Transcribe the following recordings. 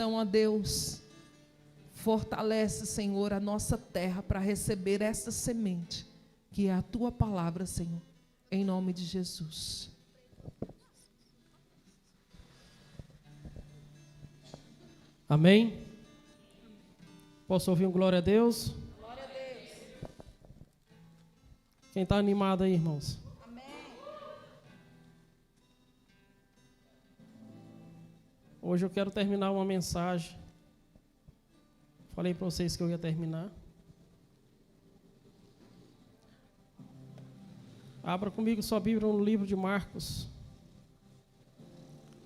Então, ó Deus, fortalece, Senhor, a nossa terra para receber essa semente, que é a tua palavra, Senhor, em nome de Jesus. Amém? Posso ouvir um glória a Deus? Glória a Deus. Quem está animado aí, irmãos? Amém. Hoje eu quero terminar uma mensagem. Falei para vocês que eu ia terminar. Abra comigo sua Bíblia no livro de Marcos,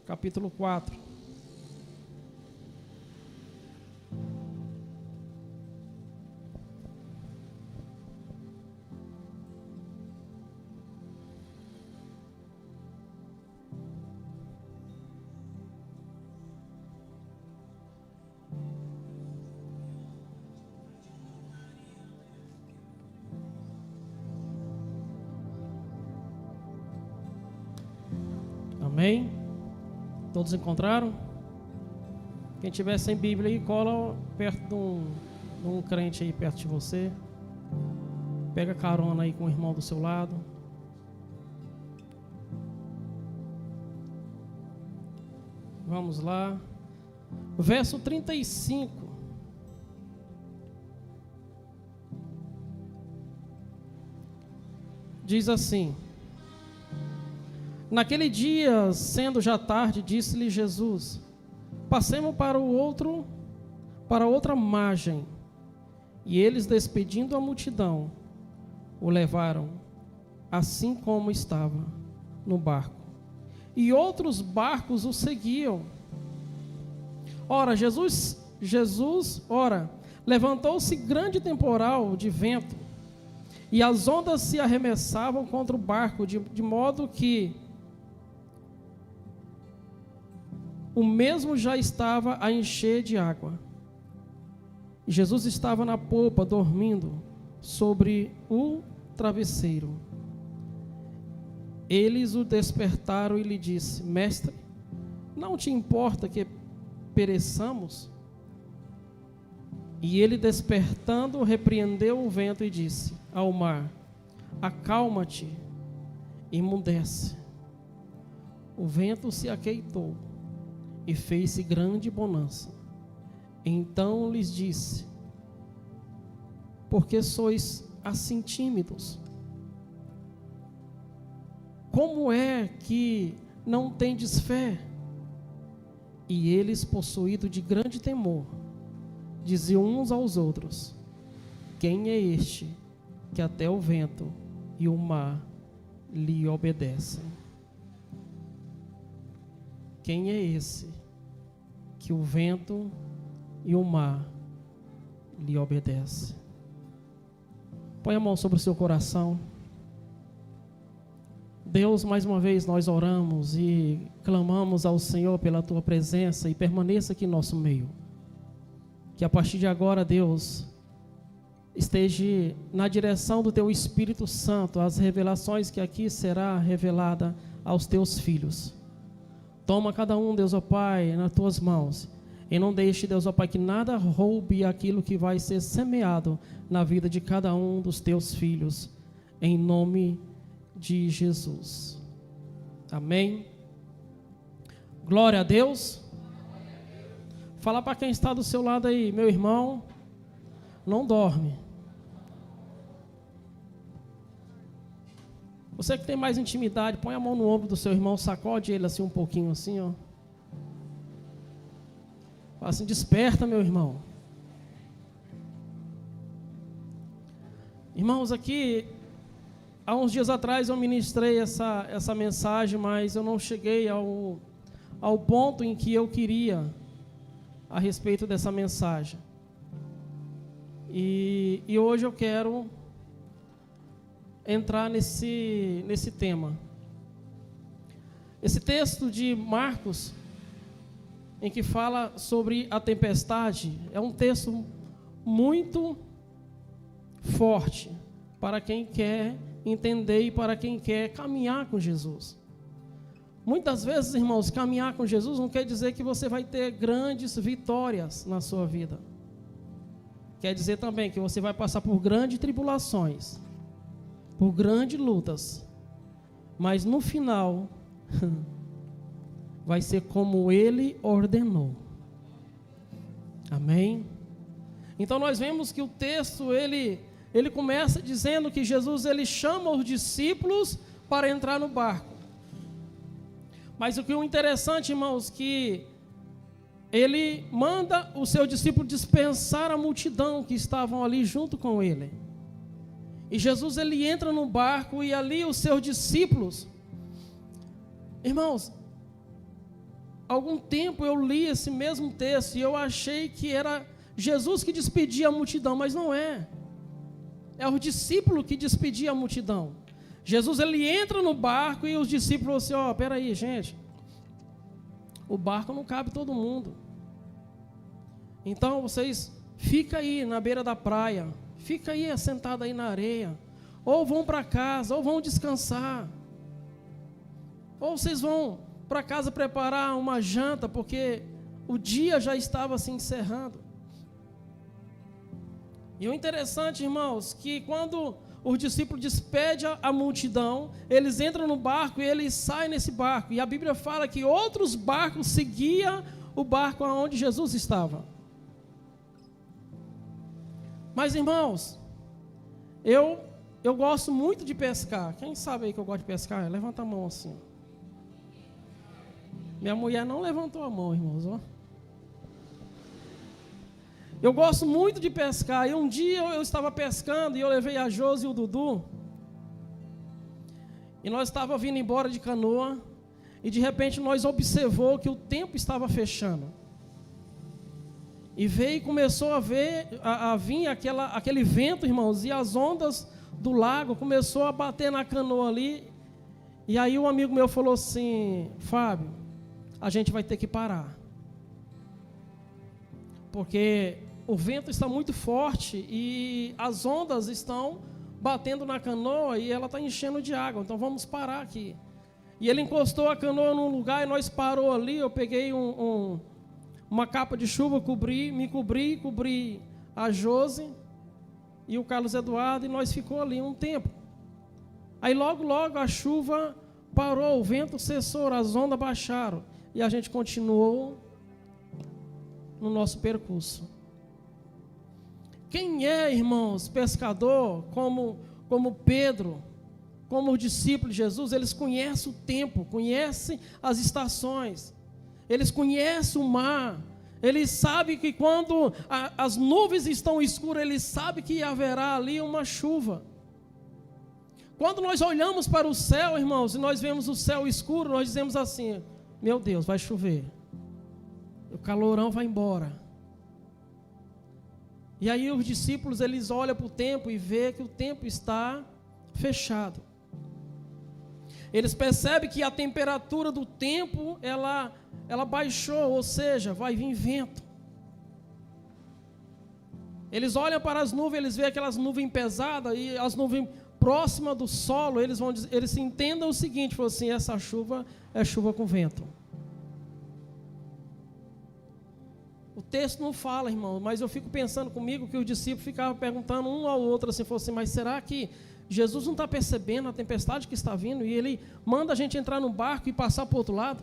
capítulo 4. Amém? Todos encontraram? Quem tiver sem Bíblia aí, cola perto de um crente aí perto de você. Pega carona aí com o irmão do seu lado. Vamos lá. Verso 35. Diz assim: Naquele dia, sendo já tarde, disse-lhe Jesus: Passemos para outra margem. E eles, despedindo a multidão, o levaram, assim como estava, no barco. E outros barcos o seguiam. Ora, levantou-se grande temporal de vento, e as ondas se arremessavam contra o barco, de modo que o mesmo já estava a encher de água. E Jesus estava na popa, dormindo sobre o travesseiro. Eles o despertaram e lhe disse: Mestre, não te importa que pereçamos? E ele, despertando, repreendeu o vento e disse ao mar: Acalma-te, emudece. O vento se aquietou e fez-se grande bonança. Então lhes disse: Por que sois assim tímidos? Como é que não tendes fé? E eles, possuídos de grande temor, diziam uns aos outros: Quem é este que até o vento e o mar lhe obedecem? Quem é esse que o vento e o mar lhe obedecem? Põe a mão sobre o seu coração. Deus, mais uma vez nós oramos e clamamos ao Senhor pela tua presença, e permaneça aqui em nosso meio. Que a partir de agora, Deus, esteja na direção do teu Espírito Santo, as revelações que aqui será revelada aos teus filhos. Toma cada um, Deus, ó Pai, nas tuas mãos, e não deixe, Deus, ó Pai, que nada roube aquilo que vai ser semeado na vida de cada um dos teus filhos, em nome de Jesus. Amém. Glória a Deus. Fala para quem está do seu lado aí: meu irmão, não dorme. Você que tem mais intimidade, põe a mão no ombro do seu irmão, sacode ele assim um pouquinho assim, ó. Fala assim: desperta, meu irmão. Irmãos, aqui há uns dias atrás eu ministrei essa mensagem, mas eu não cheguei ao ponto em que eu queria a respeito dessa mensagem. E hoje eu quero entrar nesse tema. Esse texto de Marcos, em que fala sobre a tempestade, é um texto muito forte para quem quer entender e para quem quer caminhar com Jesus. Muitas vezes, irmãos, caminhar com Jesus não quer dizer que você vai ter grandes vitórias na sua vida. Quer dizer também que você vai passar por grandes tribulações, por grandes lutas, mas no final vai ser como Ele ordenou. Amém? Então nós vemos que o texto, ele começa dizendo que Jesus, ele chama os discípulos para entrar no barco. Mas o que é interessante, irmãos, que ele manda o seu discípulo dispensar a multidão que estavam ali junto com ele. E Jesus, ele entra no barco e ali os seus discípulos, irmãos, algum tempo eu li esse mesmo texto e eu achei que era Jesus que despedia a multidão, mas não é. É o discípulo que despedia a multidão. Jesus, ele entra no barco e os discípulos assim, peraí, gente, o barco não cabe todo mundo. Então vocês fica aí na beira da praia, fica aí assentado aí na areia, ou vão para casa, ou vão descansar, ou vocês vão para casa preparar uma janta, porque o dia já estava se encerrando. E o interessante, irmãos, que quando os discípulos despedem a multidão, eles entram no barco e eles saem nesse barco. E a Bíblia fala que outros barcos seguiam o barco aonde Jesus estava. Mas, irmãos, eu gosto muito de pescar. Quem sabe aí que eu gosto de pescar? Levanta a mão assim. Minha mulher não levantou a mão, irmãos. Ó. Eu gosto muito de pescar. E um dia eu estava pescando e eu levei a Josi e o Dudu. E nós estávamos vindo embora de canoa. E de repente nós observamos que o tempo estava fechando. E veio e começou a vir aquele vento, irmãos. E as ondas do lago começou a bater na canoa ali. E aí um amigo meu falou assim: Fábio, a gente vai ter que parar. Porque o vento está muito forte e as ondas estão batendo na canoa e ela está enchendo de água, então vamos parar aqui. E ele encostou a canoa num lugar e nós parou ali, eu peguei uma capa de chuva, cobri a Josi e o Carlos Eduardo e nós ficou ali um tempo. Aí logo a chuva parou, o vento cessou, as ondas baixaram e a gente continuou no nosso percurso. Quem é, irmãos, pescador, como Pedro, como os discípulos de Jesus, eles conhecem o tempo, conhecem as estações, eles conhecem o mar, eles sabem que quando as nuvens estão escuras, eles sabem que haverá ali uma chuva. Quando nós olhamos para o céu, irmãos, e nós vemos o céu escuro, nós dizemos assim: meu Deus, vai chover, o calorão vai embora. E aí os discípulos, eles olham para o tempo e vê que o tempo está fechado. Eles percebem que a temperatura do tempo, ela baixou, ou seja, vai vir vento. Eles olham para as nuvens, eles veem aquelas nuvens pesadas e as nuvens próximas do solo, eles entendem o seguinte, falam assim: essa chuva é chuva com vento. O texto não fala, irmão, mas eu fico pensando comigo que os discípulos ficavam perguntando um ao outro assim, assim, mas será que Jesus não está percebendo a tempestade que está vindo e ele manda a gente entrar no barco e passar para o outro lado?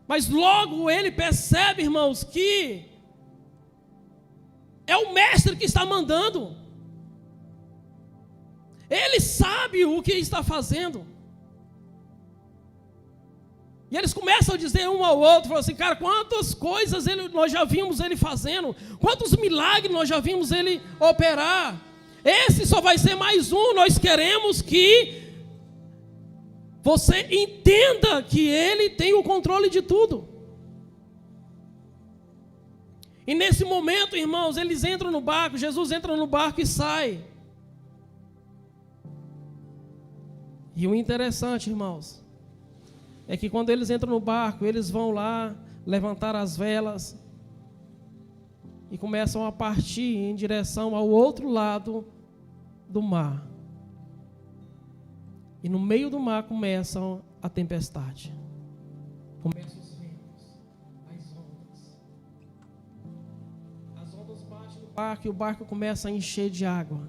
Mas logo ele percebe, irmãos, que é o mestre que está mandando. Ele sabe o que está fazendo. E eles começam a dizer um ao outro, falam assim: cara, quantas coisas nós já vimos ele fazendo, quantos milagres nós já vimos ele operar. Esse só vai ser mais um. Nós queremos que você entenda que ele tem o controle de tudo. E nesse momento, irmãos, eles entram no barco, Jesus entra no barco e sai. E o interessante, irmãos, é que quando eles entram no barco, eles vão lá levantar as velas e começam a partir em direção ao outro lado do mar. E no meio do mar começa a tempestade. Começam os ventos, as ondas. As ondas batem no barco e o barco começa a encher de água.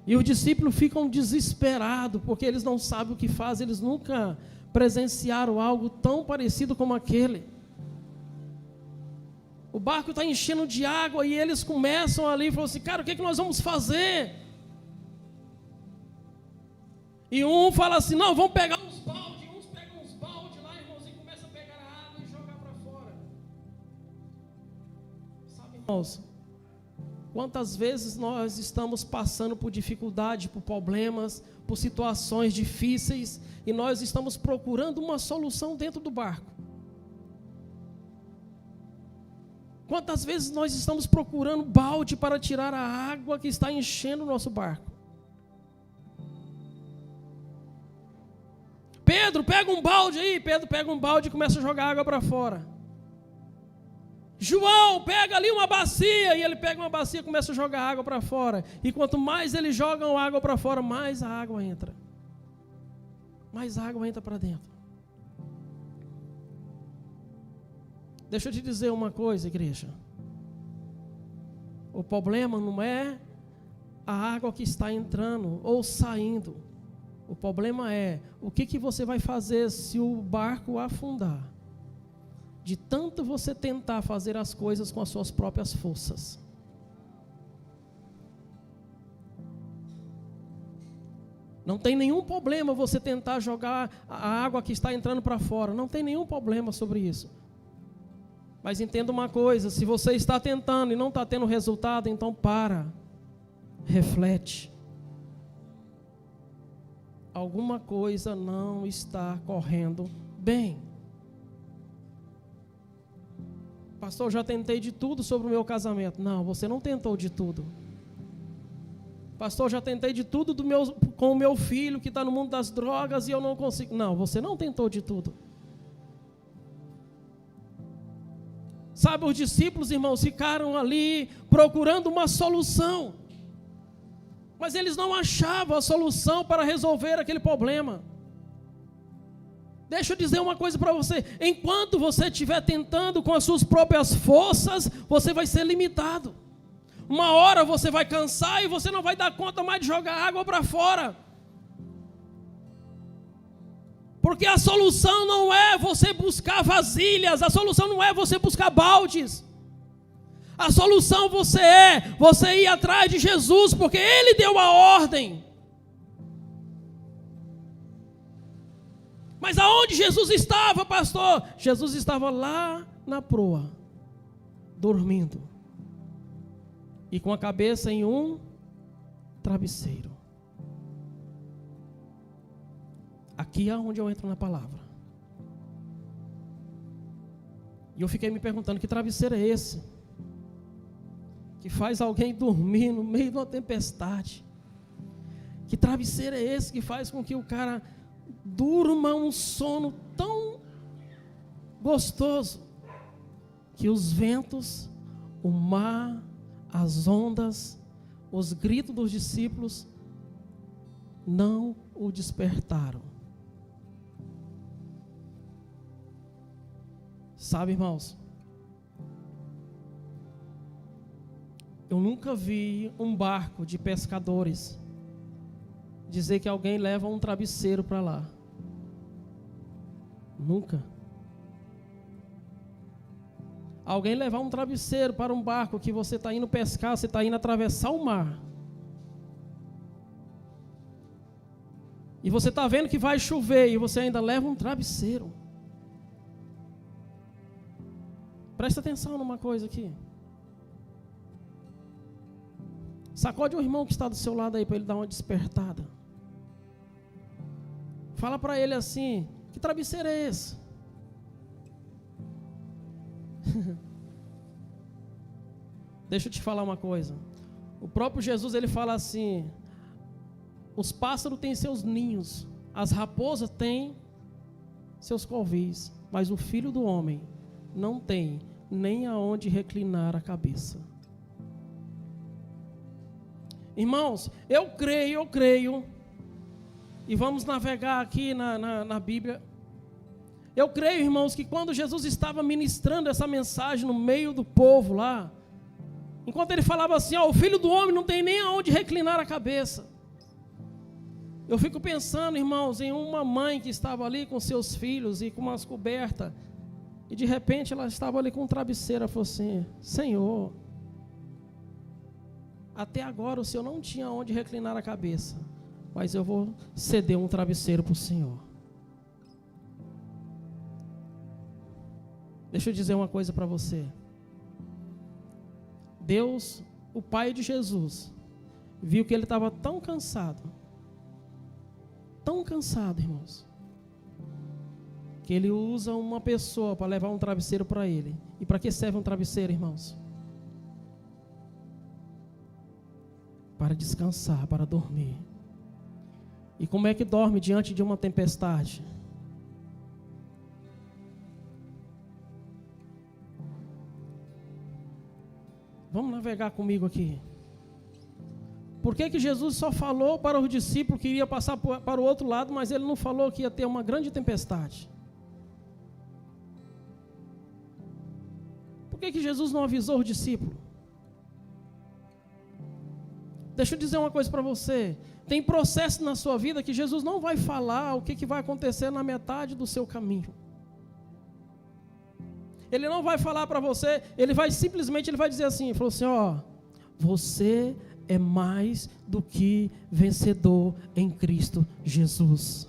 E os discípulos ficam desesperados, porque eles não sabem o que fazem, eles nunca presenciaram algo tão parecido como aquele. O barco está enchendo de água e eles começam ali e falam assim, cara, o que nós vamos fazer? E um fala assim, não, vamos pegar uns baldes, uns pegam uns baldes lá, irmãozinho, e começam a pegar a água e jogar para fora. Sabe, irmãos, quantas vezes nós estamos passando por dificuldade, por problemas, por situações difíceis, e nós estamos procurando uma solução dentro do barco. Quantas vezes nós estamos procurando balde para tirar a água que está enchendo o nosso barco? Pedro, pega um balde aí. Pedro pega um balde e começa a jogar água para fora. João, pega ali uma bacia. E ele pega uma bacia e começa a jogar água para fora. E quanto mais eles jogam água para fora, mais a água entra. Mais água entra para dentro. Deixa eu te dizer uma coisa, igreja. O problema não é a água que está entrando ou saindo. O problema é o que você vai fazer se o barco afundar. De tanto você tentar fazer as coisas com as suas próprias forças. Não tem nenhum problema você tentar jogar a água que está entrando para fora. Não tem nenhum problema sobre isso. Mas entenda uma coisa, se você está tentando e não está tendo resultado, então para, reflete. Alguma coisa não está correndo bem. Pastor, eu já tentei de tudo sobre o meu casamento. Não, você não tentou de tudo. Pastor, eu já tentei de tudo com o meu filho que está no mundo das drogas e eu não consigo. Não, você não tentou de tudo. Sabe, os discípulos, irmãos, ficaram ali procurando uma solução. Mas eles não achavam a solução para resolver aquele problema. Deixa eu dizer uma coisa para você. Enquanto você estiver tentando com as suas próprias forças, você vai ser limitado. Uma hora você vai cansar e você não vai dar conta mais de jogar água para fora. Porque a solução não é você buscar vasilhas, a solução não é você buscar baldes. A solução você ir atrás de Jesus, porque Ele deu a ordem. Mas aonde Jesus estava, pastor? Jesus estava lá na proa, dormindo. E com a cabeça em um travesseiro. Aqui é onde eu entro na palavra. E eu fiquei me perguntando, que travesseiro é esse? Que faz alguém dormir no meio de uma tempestade. Que travesseiro é esse que faz com que o cara durma um sono tão gostoso, que os ventos, o mar, as ondas, os gritos dos discípulos não o despertaram. Sabe, irmãos, eu nunca vi um barco de pescadores dizer que alguém leva um travesseiro para lá. Nunca. Alguém levar um travesseiro para um barco que você está indo pescar, você está indo atravessar o mar. E você está vendo que vai chover e você ainda leva um travesseiro. Presta atenção numa coisa aqui. Sacode o irmão que está do seu lado aí para ele dar uma despertada. Fala para ele assim, que travesseiro é esse? Deixa eu te falar uma coisa. O próprio Jesus, ele fala assim, os pássaros têm seus ninhos, as raposas têm seus covis, mas o Filho do Homem não tem nem aonde reclinar a cabeça. Irmãos, eu creio, e vamos navegar aqui na Bíblia. Eu creio, irmãos, que quando Jesus estava ministrando essa mensagem no meio do povo lá, enquanto ele falava assim, ó, o Filho do Homem não tem nem aonde reclinar a cabeça. Eu fico pensando, irmãos, em uma mãe que estava ali com seus filhos e com umas cobertas, e de repente ela estava ali com um travesseiro. Ela falou assim: Senhor, até agora o Senhor não tinha onde reclinar a cabeça, mas eu vou ceder um travesseiro para o Senhor. Deixa eu dizer uma coisa para você. Deus, o Pai de Jesus, viu que ele estava tão cansado, irmãos, que ele usa uma pessoa para levar um travesseiro para ele. E para que serve um travesseiro, irmãos? Para descansar, para dormir. E como é que dorme diante de uma tempestade? Vamos navegar comigo aqui. Por que Jesus só falou para os discípulos que iria passar para o outro lado, mas ele não falou que ia ter uma grande tempestade? Por que Jesus não avisou os discípulos? Deixa eu dizer uma coisa para você. Tem processo na sua vida que Jesus não vai falar o que vai acontecer na metade do seu caminho. Ele não vai falar para você, ele vai simplesmente dizer assim, ele falou assim, ó, você é mais do que vencedor em Cristo Jesus.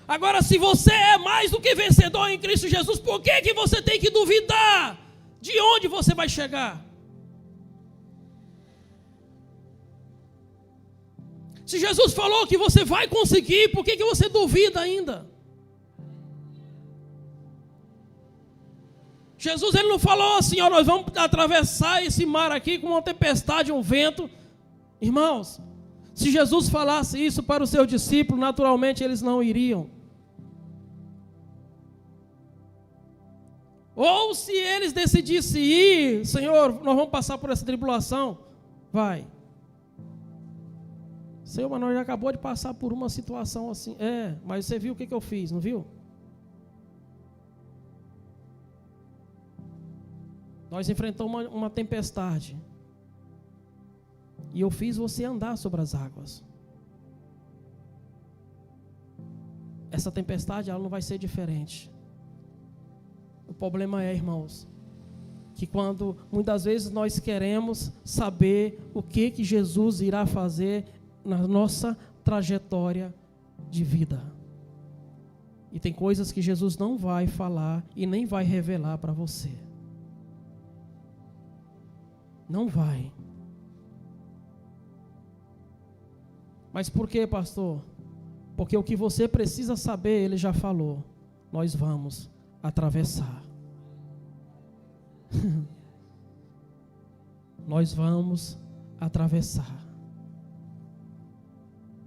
Agora, se você é mais do que vencedor em Cristo Jesus, por que você tem que duvidar de onde você vai chegar? Se Jesus falou que você vai conseguir, por que você duvida ainda? Jesus, ele não falou assim, ó, nós vamos atravessar esse mar aqui com uma tempestade, um vento. Irmãos, se Jesus falasse isso para os seus discípulos, naturalmente eles não iriam. Ou se eles decidissem ir, Senhor, nós vamos passar por essa tribulação, vai. Senhor, mas nós já acabou de passar por uma situação assim. Mas você viu o que eu fiz, não viu? Nós enfrentamos uma tempestade. E eu fiz você andar sobre as águas. Essa tempestade, ela não vai ser diferente. O problema é, irmãos, que quando muitas vezes nós queremos saber o que Jesus irá fazer na nossa trajetória de vida. E tem coisas que Jesus não vai falar e nem vai revelar para você. Não vai. Mas por que, pastor? Porque o que você precisa saber, ele já falou. Nós vamos atravessar. Nós vamos atravessar.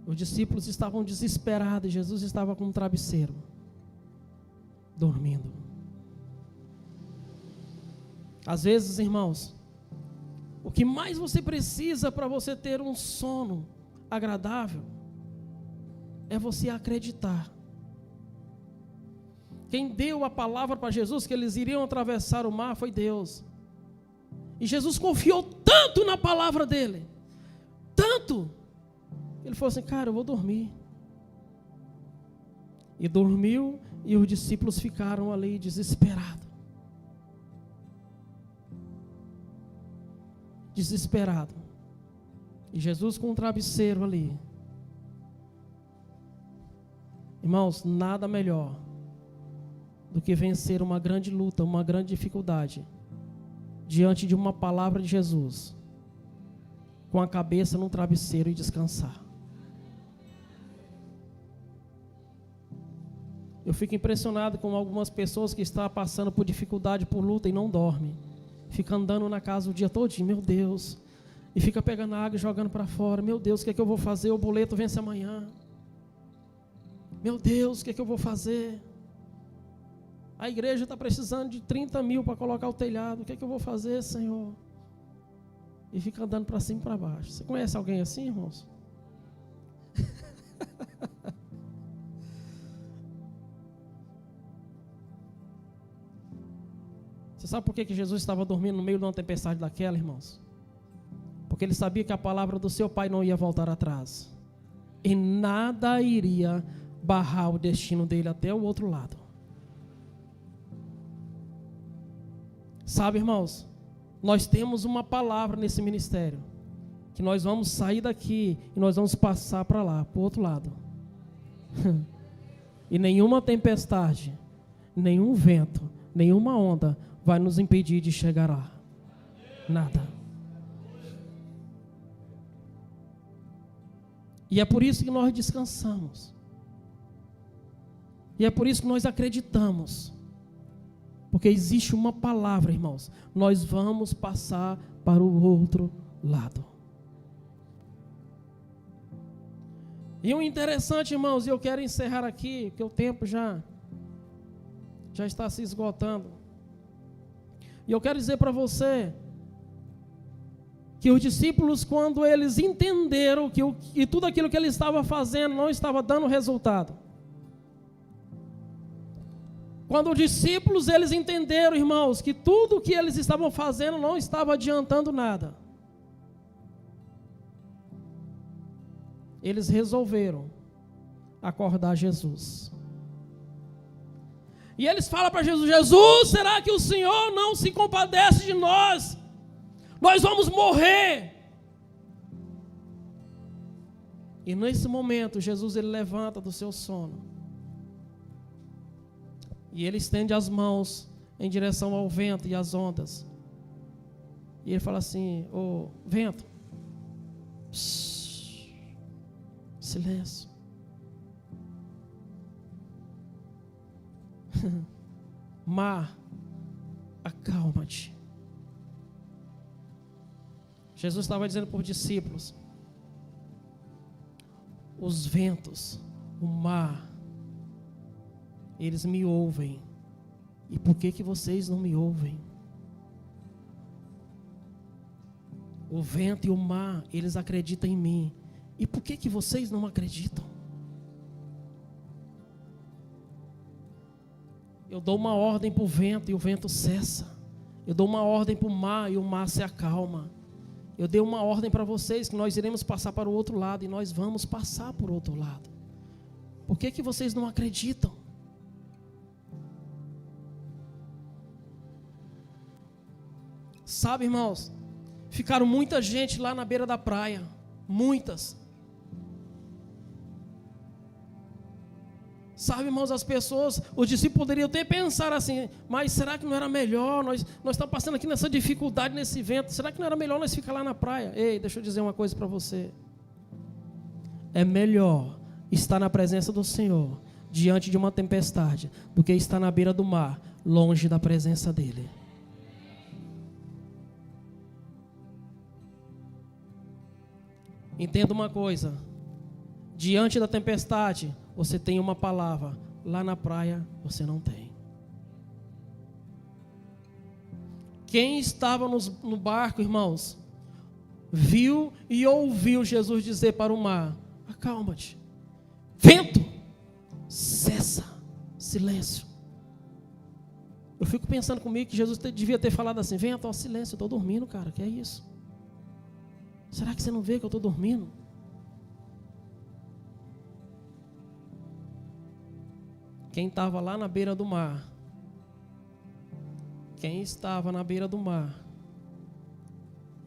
Os discípulos estavam desesperados e Jesus estava com um travesseiro, dormindo. Às vezes, irmãos, o que mais você precisa para você ter um sono agradável é você acreditar. Quem deu a palavra para Jesus que eles iriam atravessar o mar foi Deus. E Jesus confiou tanto na palavra dele, tanto, ele falou assim, cara, eu vou dormir. E dormiu, e os discípulos ficaram ali desesperados. Desesperado. E Jesus com um travesseiro ali. Irmãos, nada melhor do que vencer uma grande luta, uma grande dificuldade, diante de uma palavra de Jesus, com a cabeça num travesseiro e descansar. Eu fico impressionado com algumas pessoas que estão passando por dificuldade, por luta e não dormem. Fica andando na casa o dia todinho, meu Deus, e fica pegando água e jogando para fora. Meu Deus, o que é que eu vou fazer? O boleto vence amanhã. Meu Deus, o que é que eu vou fazer? A igreja está precisando de 30 mil para colocar o telhado. O que é que eu vou fazer, Senhor? e fica andando para cima e para baixo. Você conhece alguém assim, irmãos? Você sabe por que Jesus estava dormindo no meio de uma tempestade daquela, irmãos? Porque ele sabia que a palavra do seu Pai não ia voltar atrás. E nada iria barrar o destino dele até o outro lado. Sabe, irmãos, nós temos uma palavra nesse ministério, que nós vamos sair daqui e nós vamos passar para lá, para o outro lado. E nenhuma tempestade, nenhum vento, nenhuma onda vai nos impedir de chegar lá. Nada. E é por isso que nós descansamos. E é por isso que nós acreditamos. Porque existe uma palavra, irmãos. Nós vamos passar para o outro lado. E o interessante, irmãos, e eu quero encerrar aqui, porque o tempo já está se esgotando. E eu quero dizer para você que os discípulos, quando eles entenderam que tudo aquilo que ele estava fazendo não estava dando resultado. Quando os discípulos, eles entenderam, irmãos, que tudo o que eles estavam fazendo não estava adiantando nada. Eles resolveram acordar Jesus. E eles falam para Jesus: Jesus, será que o Senhor não se compadece de nós? Nós vamos morrer. E nesse momento, Jesus, ele levanta do seu sono. E ele estende as mãos em direção ao vento e às ondas. E ele fala assim: ô vento, psss, silêncio. Mar, acalma-te. Jesus estava dizendo para os discípulos: os ventos, o mar, eles me ouvem. E por que vocês não me ouvem? O vento e o mar, eles acreditam em mim. E por que vocês não acreditam? Eu dou uma ordem para o vento e o vento cessa. Eu dou uma ordem para o mar e o mar se acalma. Eu dei uma ordem para vocês que nós iremos passar para o outro lado e nós vamos passar por outro lado. Por que vocês não acreditam? Sabe, irmãos, ficaram muita gente lá na beira da praia, muitas. Sabe, irmãos, as pessoas, os discípulos poderiam até pensar assim: mas será que não era melhor? Nós estamos passando aqui nessa dificuldade, nesse vento. Será que não era melhor nós ficar lá na praia? Ei, deixa eu dizer uma coisa para você. É melhor estar na presença do Senhor, diante de uma tempestade, do que estar na beira do mar, longe da presença dEle. Entenda uma coisa: diante da tempestade, você tem uma palavra, lá na praia você não tem. Quem estava no barco, irmãos, viu e ouviu Jesus dizer para o mar: acalma-te, vento, cessa, silêncio. Eu fico pensando comigo que Jesus devia ter falado assim: vento, ó, silêncio, eu estou dormindo, cara, que é isso? Será que você não vê que eu estou dormindo? Quem estava lá na beira do mar, quem estava na beira do mar,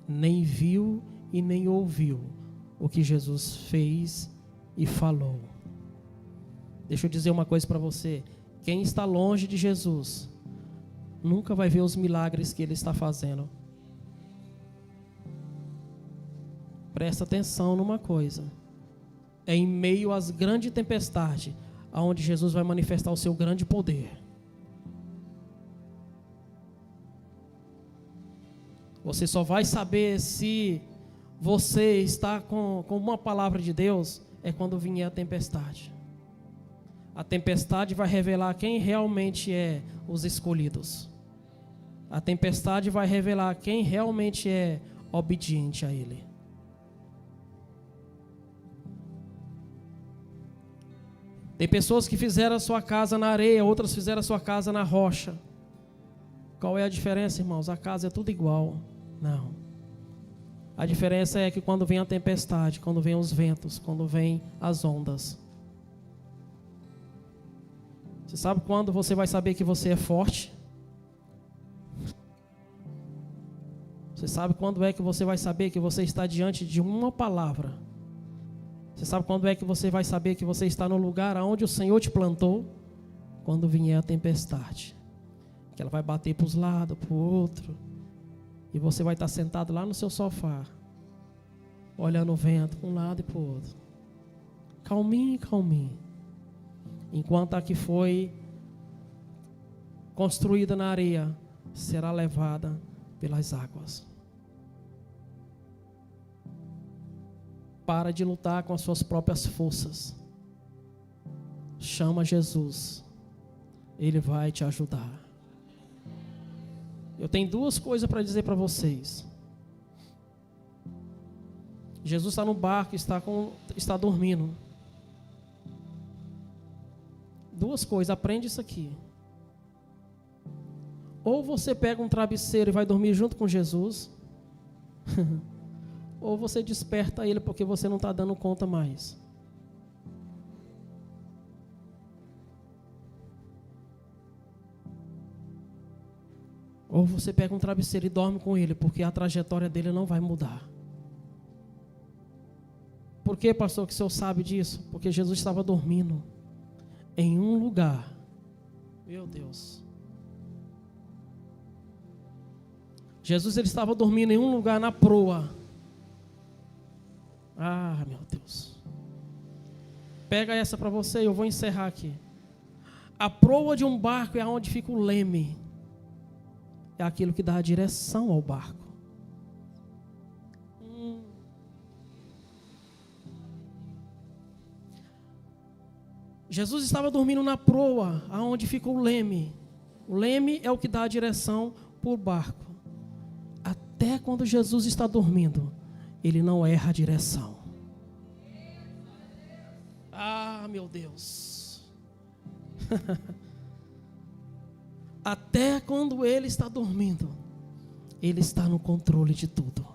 nem viu e nem ouviu o que Jesus fez e falou. Deixa eu dizer uma coisa para você: quem está longe de Jesus nunca vai ver os milagres que Ele está fazendo. Presta atenção numa coisa: é em meio às grandes tempestades aonde Jesus vai manifestar o seu grande poder. Você só vai saber se você está com uma palavra de Deus é quando vier a tempestade. A tempestade vai revelar quem realmente é os escolhidos. A tempestade vai revelar quem realmente é obediente a Ele. Tem pessoas que fizeram a sua casa na areia, outras fizeram a sua casa na rocha. Qual é a diferença, irmãos? A casa é tudo igual. Não. A diferença é que quando vem a tempestade, quando vem os ventos, quando vem as ondas. Você sabe quando você vai saber que você é forte? Você sabe quando é que você vai saber que você está diante de uma palavra? Você sabe quando é que você vai saber que você está no lugar onde o Senhor te plantou? Quando vier a tempestade. Que ela vai bater para os lados, para o outro. E você vai estar sentado lá no seu sofá, olhando o vento para um lado e para o outro. Calminho, calminho. Enquanto a que foi construída na areia será levada pelas águas. Para de lutar com as suas próprias forças. Chama Jesus. Ele vai te ajudar. Eu tenho duas coisas para dizer para vocês. Jesus está no barco, está dormindo. Duas coisas, aprende isso aqui. Ou você pega um travesseiro e vai dormir junto com Jesus, ou você desperta ele porque você não está dando conta mais. Ou você pega um travesseiro e dorme com ele, porque a trajetória dele não vai mudar. Por que, pastor, que o senhor sabe disso? Porque Jesus estava dormindo em um lugar. Meu Deus. Jesus ele estava dormindo em um lugar na proa. Ah, meu Deus. Pega essa para você e eu vou encerrar aqui. A proa de um barco é onde fica o leme. É aquilo que dá a direção ao barco. Jesus estava dormindo na proa, aonde fica o leme. O leme é o que dá a direção para o barco. Até quando Jesus está dormindo, ele não erra a direção. Ah, meu Deus. Até quando ele está dormindo, ele está no controle de tudo.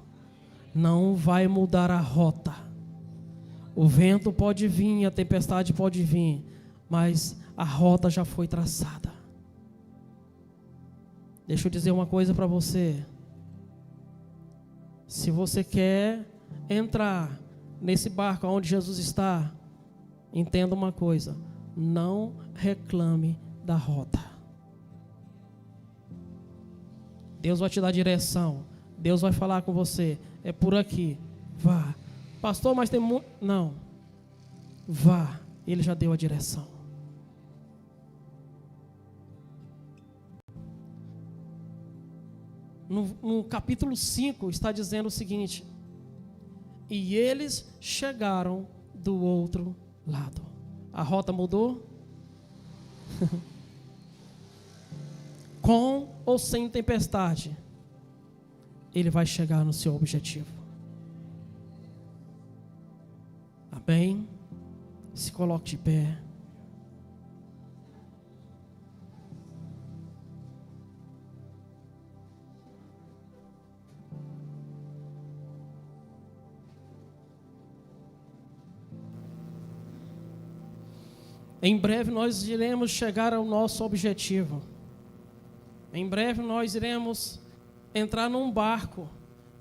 Não vai mudar a rota. O vento pode vir, a tempestade pode vir, mas a rota já foi traçada. Deixa eu dizer uma coisa para você. Se você quer entrar nesse barco onde Jesus está, entenda uma coisa: não reclame da rota. Deus vai te dar direção. Deus vai falar com você. É por aqui. Vá. Pastor, mas tem muito... Não. Vá. Ele já deu a direção. No capítulo 5 está dizendo o seguinte: e eles chegaram do outro lado. A rota mudou? Com ou sem tempestade, ele vai chegar no seu objetivo. Amém? Se coloque de pé. Em breve nós iremos chegar ao nosso objetivo. Em breve nós iremos entrar num barco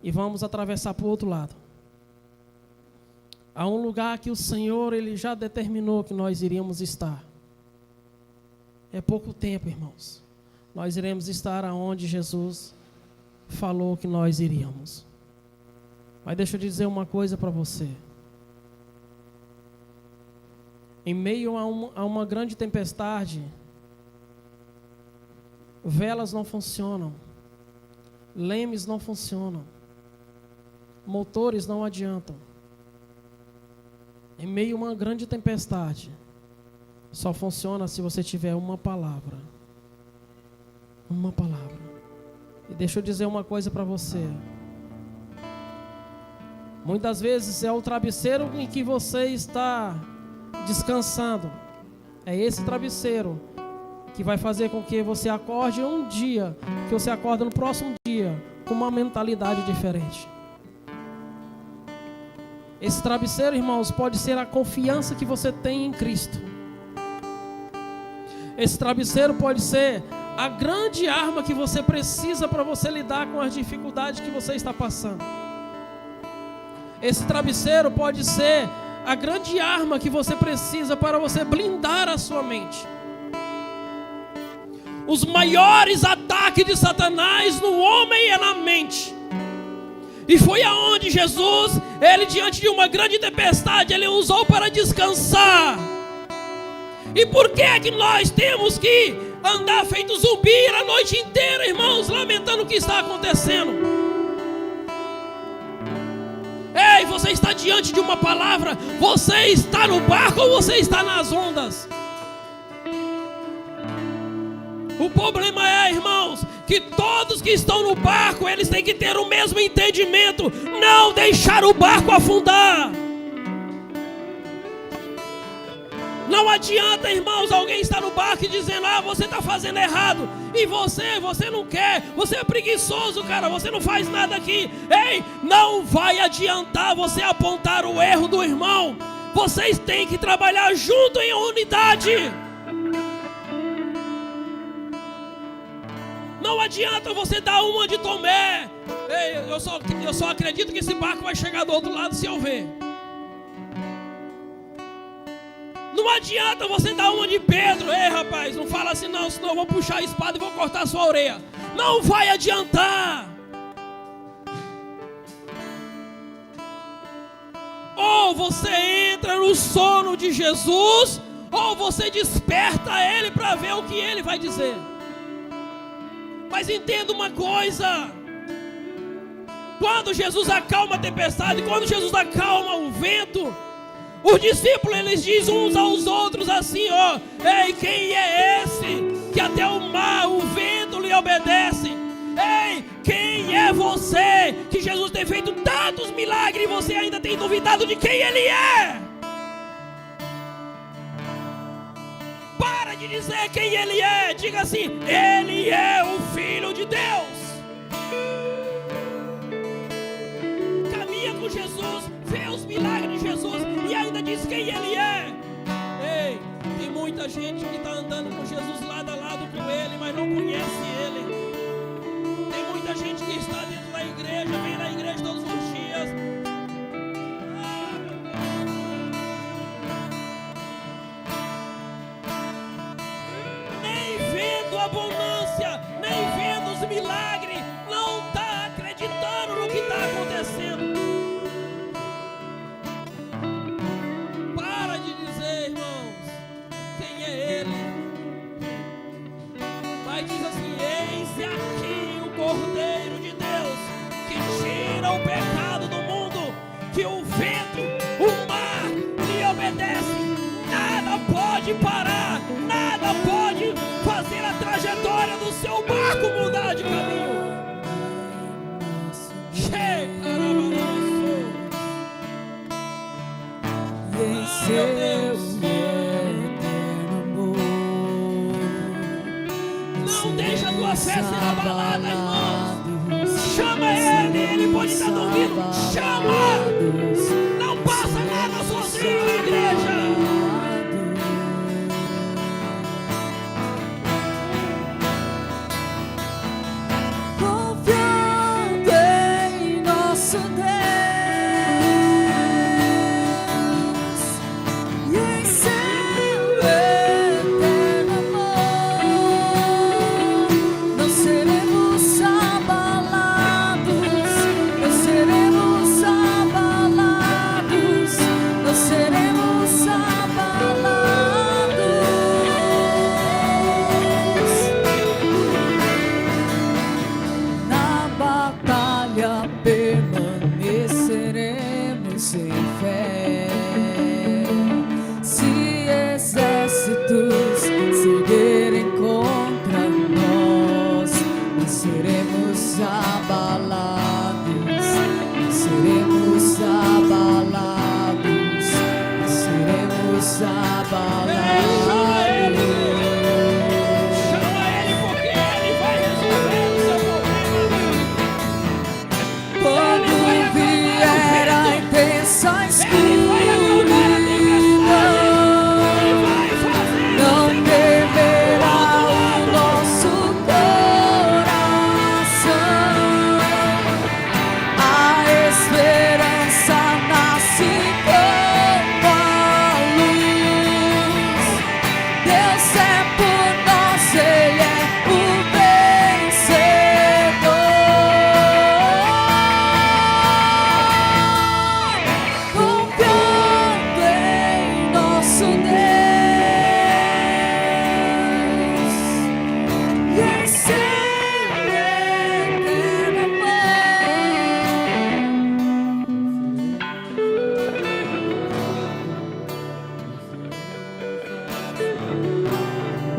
e vamos atravessar para o outro lado. Há um lugar que o Senhor ele já determinou que nós iríamos estar. É pouco tempo, irmãos. Nós iremos estar aonde Jesus falou que nós iríamos. Mas deixa eu dizer uma coisa para você. Em meio a uma grande tempestade, velas não funcionam, lemes não funcionam, motores não adiantam. Em meio a uma grande tempestade, só funciona se você tiver uma palavra. Uma palavra. E deixa eu dizer uma coisa para você. Muitas vezes é o travesseiro em que você está descansando. É esse travesseiro que vai fazer com que você acorde um dia, que você acorda no próximo dia com uma mentalidade diferente. Esse travesseiro, irmãos, pode ser a confiança que você tem em Cristo. Esse travesseiro pode ser a grande arma que você precisa para você lidar com as dificuldades que você está passando. Esse travesseiro pode ser a grande arma que você precisa para você blindar a sua mente. Os maiores ataques de Satanás no homem é na mente. E foi aonde Jesus, ele diante de uma grande tempestade, ele usou para descansar. E por que é que nós temos que andar feito zumbi a noite inteira, irmãos, lamentando o que está acontecendo? Ei, você está diante de uma palavra, você está no barco ou você está nas ondas? O problema é, irmãos, que todos que estão no barco, eles têm que ter o mesmo entendimento, não deixar o barco afundar. Não adianta, irmãos, alguém estar no barco e dizendo: ah, você está fazendo errado. E você não quer, você é preguiçoso, cara, você não faz nada aqui. Ei, não vai adiantar você apontar o erro do irmão. Vocês têm que trabalhar junto em unidade. Não adianta você dar uma de Tomé. Ei, eu só acredito que esse barco vai chegar do outro lado se eu ver. Não adianta você dar uma de Pedro. Ei, rapaz, não fala assim não, senão eu vou puxar a espada e vou cortar a sua orelha. Não vai adiantar. Ou você entra no sono de Jesus, ou você desperta ele para ver o que ele vai dizer. Mas entenda uma coisa: quando Jesus acalma a tempestade, quando Jesus acalma o vento, os discípulos, eles dizem uns aos outros assim, ó: ei, quem é esse que até o mar, o vento lhe obedece? Ei, quem é você que Jesus tem feito tantos milagres e você ainda tem duvidado de quem ele é? Para de dizer quem ele é, diga assim: ele é o Filho de Deus. Caminha com Jesus, vê os milagres de Jesus e ainda diz quem ele é. Ei, tem muita gente que está andando com Jesus lado a lado com ele, mas não conhece ele. Tem muita gente que está dentro da igreja, vem na igreja todos os dias. Nem vendo a abundância, nem vendo os milagres, não está acreditando no que está acontecendo. Para de dizer, irmãos, quem é ele. Mas diz assim: eis aqui o Cordeiro de Deus, que tira o pecado do mundo, que o vento, o mar lhe obedece. Nada pode parar, nada pode fazer a trajetória do seu barco mudar de caminho. Meu Deus, não deixa a tua fé ser abalada, irmãos. Chama ele, ele pode estar dormindo. Chama! Não passa nada sozinho, igreja. Confiando em nosso Deus e em seu eterno amor, não seremos abalados, não seremos abalados.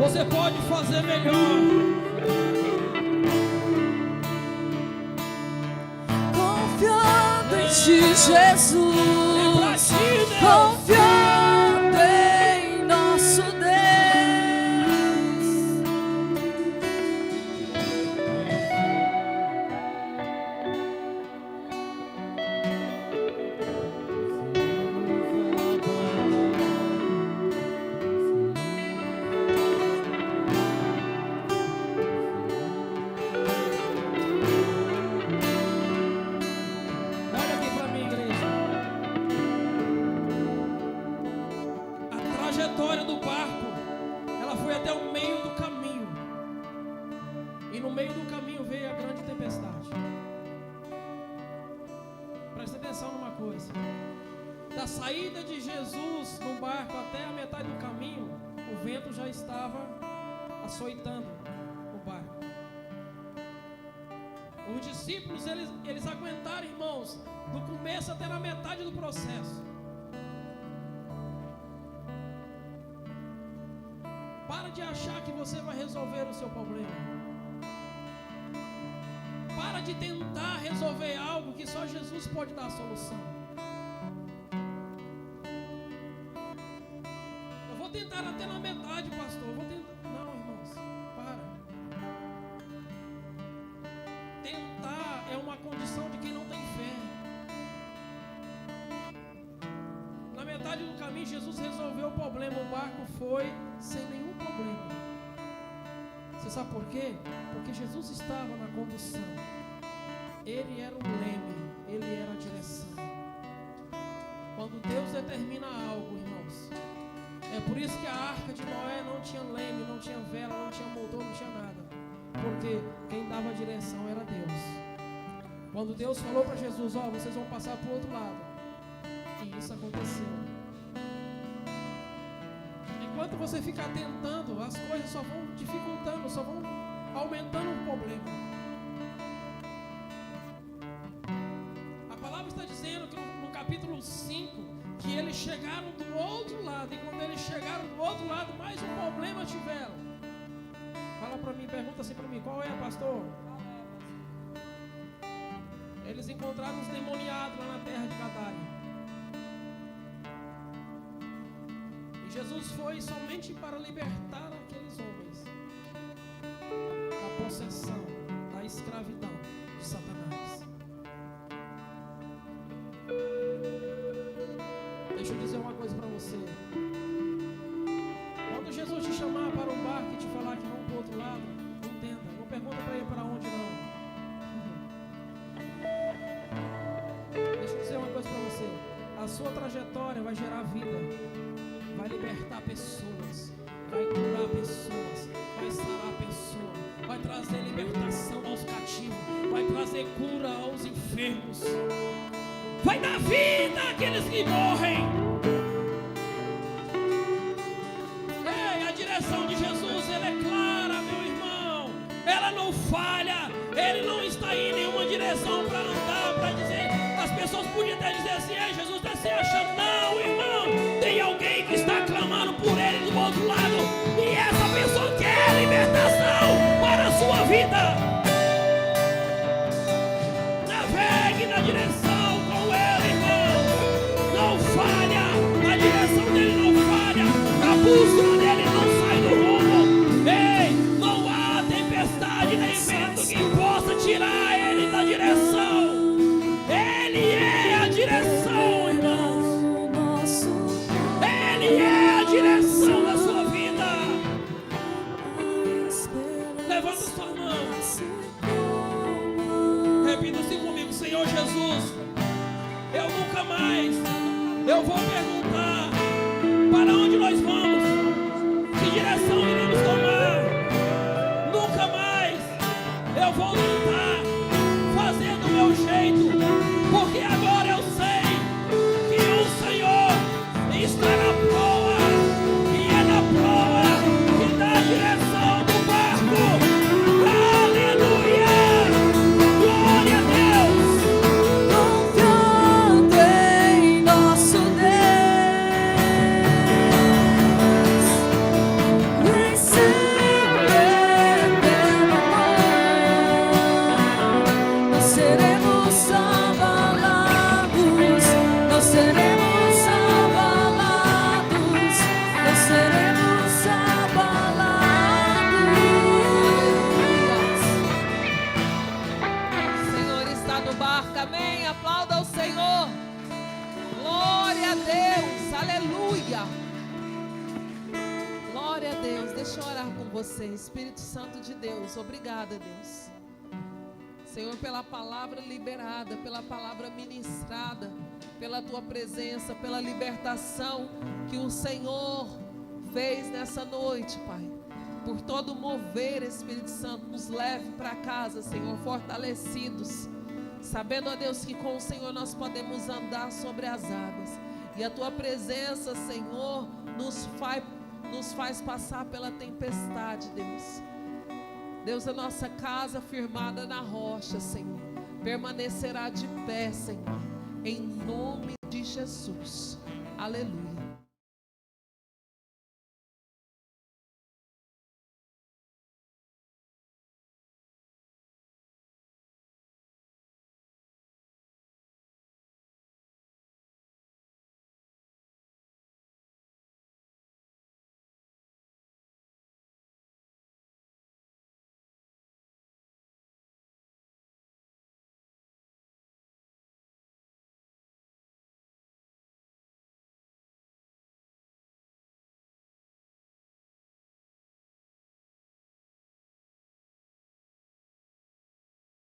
Você pode fazer melhor. Confiando em Ti, Jesus, confiando em nosso Deus. Olha aqui para mim, igreja. A trajetória do barco, ela foi até o meio do caminho. E no meio do caminho veio a grande tempestade. Presta atenção numa coisa. Da saída de Jesus no barco até a metade do caminho, o vento já estava açoitando o barco. Os discípulos, eles aguentaram, irmãos, do começo até na metade do processo. Para de achar que você vai resolver o seu problema. Para de tentar resolver algo que só Jesus pode dar a solução. Eu vou tentar até na metade, pastor. Eu vou tentar. Não, irmãos, para. Tentar é uma condição de quem não tem fé. Na metade do caminho, Jesus resolveu o problema. O barco foi sem nenhum problema. Você sabe por quê? Porque Jesus estava na condução. Ele era o leme, Ele era a direção. Quando Deus determina algo, irmãos, é por isso que a arca de Noé não tinha leme, não tinha vela, não tinha motor, não tinha nada. Porque quem dava a direção era Deus. Quando Deus falou para Jesus, ó, vocês vão passar para o outro lado. E isso aconteceu. Enquanto você ficar tentando, as coisas só vão dificultando, só vão aumentando o problema. A palavra está dizendo que no capítulo 5, que eles chegaram do outro lado. E quando eles chegaram do outro lado, mais um problema tiveram. Fala para mim, pergunta assim para mim, qual é, pastor? Eles encontraram os demoniados lá na terra de Gadara. E Jesus foi somente para libertar aqueles homens da possessão, da escravidão de Satanás. Deixa eu dizer uma coisa para você. Quando Jesus te chamar para um barco e te falar que vão para o outro lado, entenda, não pergunta para ele para onde não. Deixa eu dizer uma coisa para você. A sua trajetória vai gerar vida, vai libertar pessoas, vai curar pessoas, vai sarar pessoas, vai trazer libertação aos cativos, vai trazer cura aos enfermos, vai dar vida àqueles que morrem. Ei, a direção de Jesus, ela é clara, meu irmão, ela não falha, ele não está em nenhuma direção para andar, para dizer. As pessoas podiam até dizer assim, Jesus está se achando. Não, irmão, tem alguém que está clamando por ele do outro lado, e essa pessoa quer libertação para a sua vida. Navegue na direção com ele, irmão. Não falha, a direção dele não falha, a bússola dele não sai do rumo. Ei, não há tempestade nem vento que possa tirar ele da direção. Ele é a direção, irmãos. Ele é a direção da sua vida. Levanta sua mão. Repita assim comigo, Senhor Jesus, eu nunca mais eu vou perguntar para onde nós vamos, que direção iremos tomar. Nunca mais eu vou tentar fazer do meu jeito, porque agora eu sei que o Senhor está na proa, e é na proa que dá a direção do barco. Aleluia! Glória a Deus! Confiando em nosso Deus. Deixa eu orar com você, Espírito Santo de Deus. Obrigada, Deus. Senhor, pela palavra liberada, pela palavra ministrada, pela tua presença, pela libertação que o Senhor fez nessa noite, Pai. Por todo mover, Espírito Santo, nos leve para casa, Senhor, fortalecidos, sabendo, ó Deus, que com o Senhor nós podemos andar sobre as águas. E a tua presença, Senhor, nos faz passar pela tempestade, Deus. Deus, a nossa casa firmada na rocha, Senhor, permanecerá de pé, Senhor, em nome de Jesus. Aleluia.